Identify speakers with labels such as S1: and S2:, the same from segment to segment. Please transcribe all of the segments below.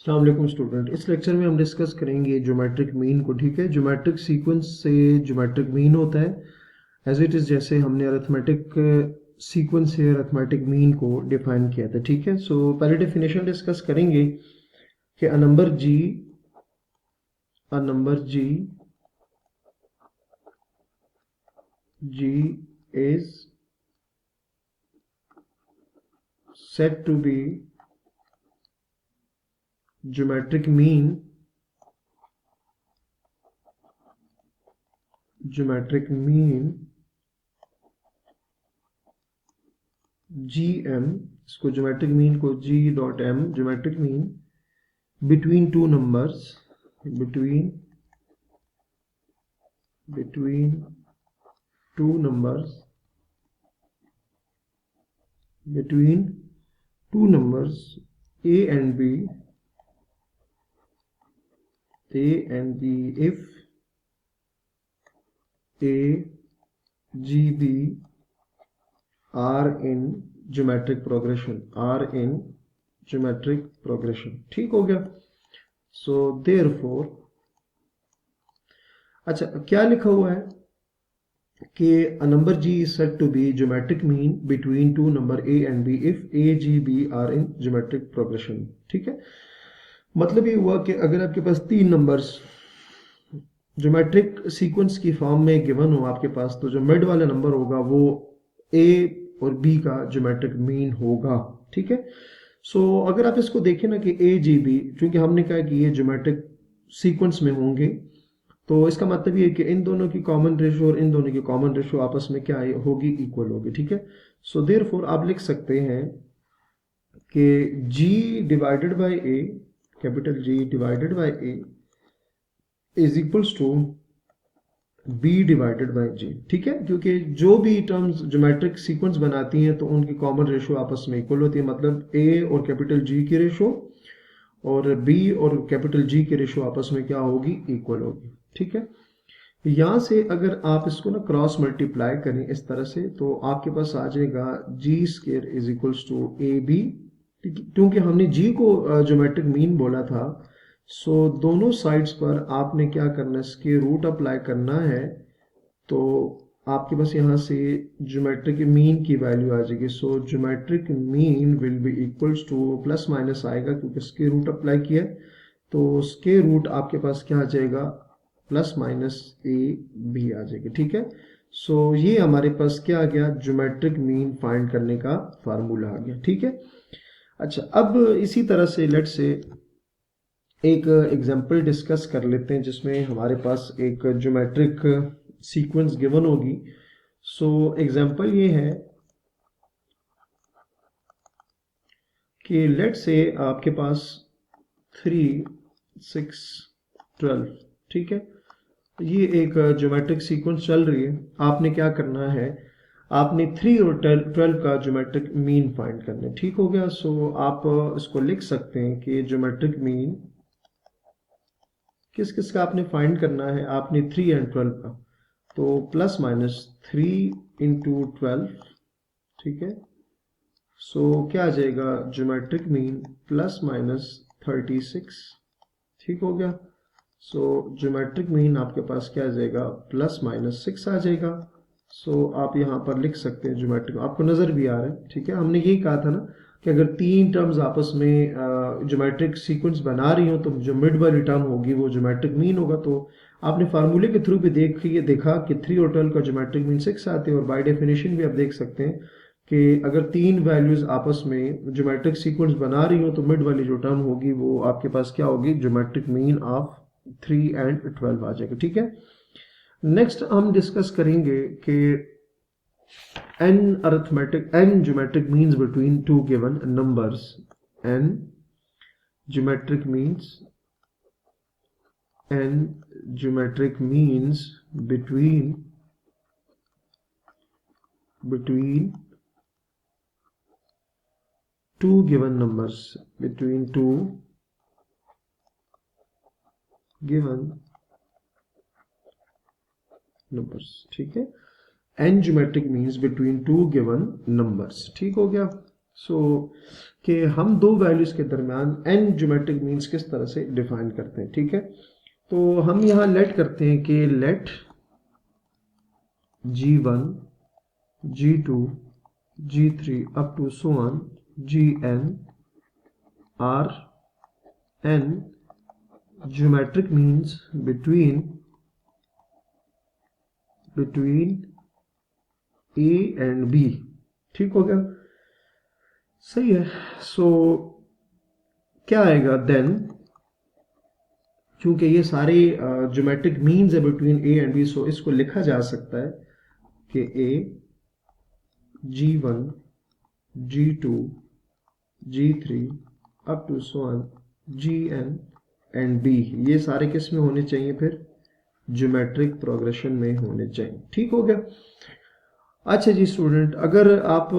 S1: अस्सलाम वालेकुम स्टूडेंट। इस लेक्चर में हम डिस्कस करेंगे ज्योमेट्रिक मीन को। ठीक है, ज्योमेट्रिक सीक्वेंस से ज्योमेट्रिक मीन होता है एज इट इज़, जैसे हमने अरिथमेटिक सीक्वेंस से अरिथमेटिक मीन को डिफाइन किया था। ठीक है, सो पहले डेफिनेशन डिस्कस करेंगे कि a number g is said to be geometric mean gm, इसको ज्योमेट्रिक मीन को g dot m geometric mean between two numbers between two numbers a and b if a g b are in geometric progression। ठीक हो गया। So therefore, अच्छा क्या लिखा हुआ है कि a number g is said to be geometric mean between two number a and b if a g b are in geometric progression। ठीक है, मतलब ये हुआ कि अगर आपके पास तीन नंबर्स ज्योमेट्रिक सीक्वेंस की फॉर्म में गिवन हो आपके पास, तो जो मिड वाला नंबर होगा वो a और b का ज्योमेट्रिक मीन होगा। ठीक है, सो अगर आप इसको देखें ना कि a g b, क्योंकि हमने कहा कि ये ज्योमेट्रिक सीक्वेंस में होंगे, तो इसका मतलब ये है कि इन दोनों की कॉमन रेशो और इन दोनों की कॉमन रेशो आपस में क्या होगी, इक्वल होगी। ठीक है, सो देयरफॉर आप लिख सकते हैं कि g divided by a, capital G divided by a is equals to b divided by g। ठीक है, क्योंकि जो भी टर्म्स ज्योमेट्रिक सीक्वेंस बनाती हैं तो उनकी कॉमन रेशो आपस में इक्वल होती है, मतलब a और कैपिटल G की रेशो और b और कैपिटल G की रेशो आपस में क्या होगी, इक्वल होगी। ठीक है, यहां से अगर आप इसको ना क्रॉस मल्टीप्लाई करें इस तरह से, तो आपके पास आ जाएगा g square is equals to a b. क्योंकि हमने जी को ज्योमेट्रिक मीन बोला था, सो दोनों साइड्स पर आपने क्या करना है, इसके रूट अप्लाई करना है, तो आपके पास यहाँ से ज्योमेट्रिक मीन की वैल्यू आ जाएगी। So geometric mean will be equals to, plus minus आएगा क्योंकि इसके रूट अप्लाई किया है, तो उसके रूट आपके पास क्या आ जाएगा, प्लस माइनस ए बी आ जाएगी। ठीक है, सो ये हमारे पास क्या आ गया, ज्योमेट्रिक मीन फाइंड करने का फार्मूला आ गया। ठीक है, अच्छा अब इसी तरह से लेट से एक एग्जांपल डिस्कस कर लेते हैं जिसमें हमारे पास एक ज्योमेट्रिक सीक्वेंस गिवन होगी। सो एग्जांपल ये है कि लेट से आपके पास 3 6 12, ठीक है, ये एक ज्योमेट्रिक सीक्वेंस चल रही है। आपने क्या करना है, आपने 3 और 12 का ज्योमेट्रिक मीन फाइंड करना है। ठीक हो गया, सो आप इसको लिख सकते हैं कि ज्योमेट्रिक मीन किस किस का आपने फाइंड करना है, आपने 3 एंड 12 का, तो प्लस माइनस 3 इंटू 12। ठीक है, सो क्या आ जाएगा, ज्योमेट्रिक मीन प्लस माइनस 36। ठीक हो गया, सो ज्योमेट्रिक मीन आपके पास क्या आ जाएगा, प्लस माइनस 6 आ जाएगा। सो आप यहाँ पर लिख सकते हैं ज्योमेट्रिक, आपको नजर भी आ रहा है। ठीक है, हमने यही कहा था ना कि अगर तीन टर्म्स आपस में ज्योमेट्रिक सीक्वेंस बना रही हो तो जो मिड वाली टर्म होगी वो ज्योमेट्रिक मीन होगा। तो आपने फार्मूले के थ्रू भी देखा कि 3 और 12 का ज्योमेट्रिक मीन 6 आते हैं, और बाय डेफिनेशन भी आप देख सकते हैं कि अगर तीन वैल्यूज आपस में ज्योमेट्रिक सीक्वेंस बना रही हो तो मिड वाली जो टर्म होगी वो आपके पास क्या होगी, ज्योमेट्रिक मीन ऑफ 3 एंड 12 आ जाएगा। ठीक है, नेक्स्ट हम डिस्कस करेंगे कि n geometric means between two given numbers, n geometric means between two given numbers, ठीक है, n geometric means between two given numbers। ठीक हो गया, सो कि हम दो वैल्यूज के दरमियान n ज्योमेट्रिक मीन्स किस तरह से डिफाइन करते हैं, ठीक है। तो हम यहाँ लेट करते हैं कि late g1 g2 g3 up to so on gn are n geometric means between a and b, ठीक हो गया, सही है। सो क्या आएगा देन, क्योंकि ये सारे ज्योमेट्रिक मीन्स है between A and B, so इसको लिखा जा सकता है कि A g1 g2 g3 up to so on gn and b, ये सारे किस में होने चाहिए, फिर ज्योमेट्रिक प्रोग्रेशन में होने चाहिए, ठीक हो गया। अच्छा जी स्टूडेंट, अगर आप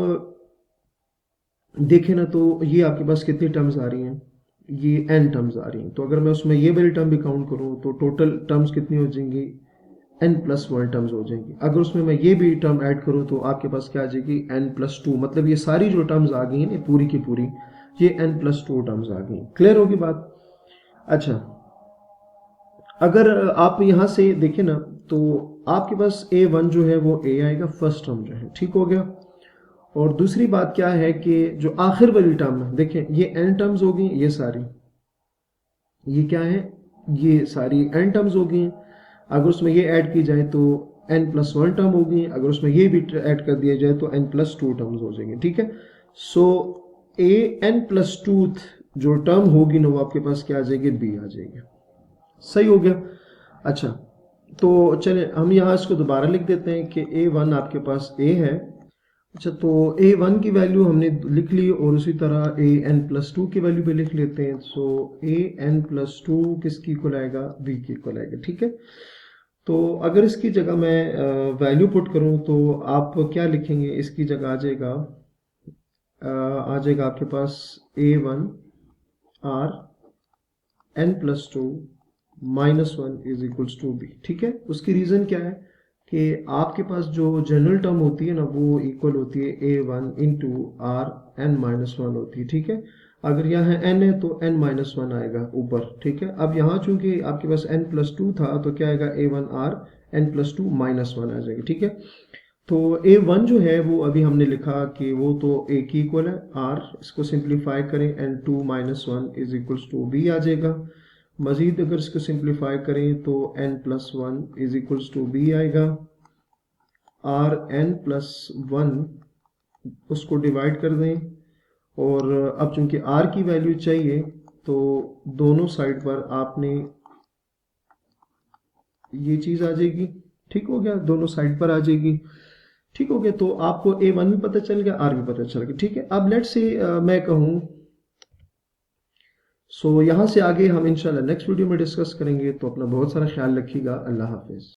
S1: देखें ना तो ये आपके पास कितनी टर्म्स आ रही हैं, ये n टर्म्स आ रही हैं। तो अगर मैं उसमें ये वाली टर्म भी काउंट करूँ तो टोटल टर्म्स कितनी हो जाएंगी, n+1 टर्म्स हो जाएंगी। अगर उसमें मैं ये भी टर्म ऐड करूँ तो आपके पास क्या आ जाएगी, n+2, मतलब ये सारी जो टर्म्स आ गई हैं पूरी की पूरी, ये n+2 टर्म्स आ गई। क्लियर होगी बात। अच्छा, अगर आप यहां से देखें ना तो आपके पास a1 जो है वो a आएगा, फर्स्ट टर्म जो है, ठीक हो गया। और दूसरी बात क्या है कि जो आखिर वाली टर्म है, देखें ये n टर्म्स हो गई, ये सारी, ये क्या है, ये सारी n टर्म्स हो गई। अगर उसमें ये ऐड की जाए तो n+1 टर्म होगी, अगर उसमें ये भी ऐड कर दिया जाए तो n+2 टर्म्स हो जाएंगे, ठीक है। सो an+2 जो टर्म होगी ना वो आपके पास क्या आ जाएगी, b आ जाएगी, सही हो गया। अच्छा, तो चले हम यहाँ इसको दोबारा लिख देते हैं कि a1 आपके पास a है। अच्छा, तो a1 की वैल्यू हमने लिख ली और उसी तरह an+2 की वैल्यू भी लिख लेते हैं। सो an+2 किसकी इक्वल आएगा, b की इक्वल आएगा, ठीक है। तो अगर इसकी जगह मैं वैल्यू पुट करूं तो आप क्या लिखेंगे, इसकी जगह आ जाएगा आपके पास a1 r n+2 -1 is equals to b, ठीक है। उसकी रीजन क्या है कि आपके पास जो जनरल टर्म होती है ना वो इक्वल होती है a1 इंटू r n-1 होती है, ठीक है। अगर यहाँ n है तो n-1 आएगा ऊपर, ठीक है। अब यहाँ चूंकि आपके पास n+2 था तो क्या आएगा, a1 r n+2 -1 आ जाएगा, ठीक है। तो a1 जो है वो अभी हमने लिखा कि वो तो a की इक्वल है, r इसको सिंप्लीफाई करें n2 -1 is equals to b आ जाएगा। मजीद अगर इसको सिंप्लीफाई करें तो n+1 is equals to b आएगा। r n+1 उसको डिवाइड कर दें और अब चूंकि r की वैल्यू चाहिए तो दोनों साइड पर आपने ये चीज आ जाएगी, ठीक हो गया, दोनों साइड पर आ जाएगी, ठीक हो गया। तो आपको a1 भी पता चल गया, r भी पता चल गया, ठीक है। अब लेट्स से मैं कहूँ, सो यहाँ से आगे हम इंशाल्लाह नेक्स्ट वीडियो में डिस्कस करेंगे। तो अपना बहुत सारा ख्याल रखिएगा। अल्लाह हाफिज।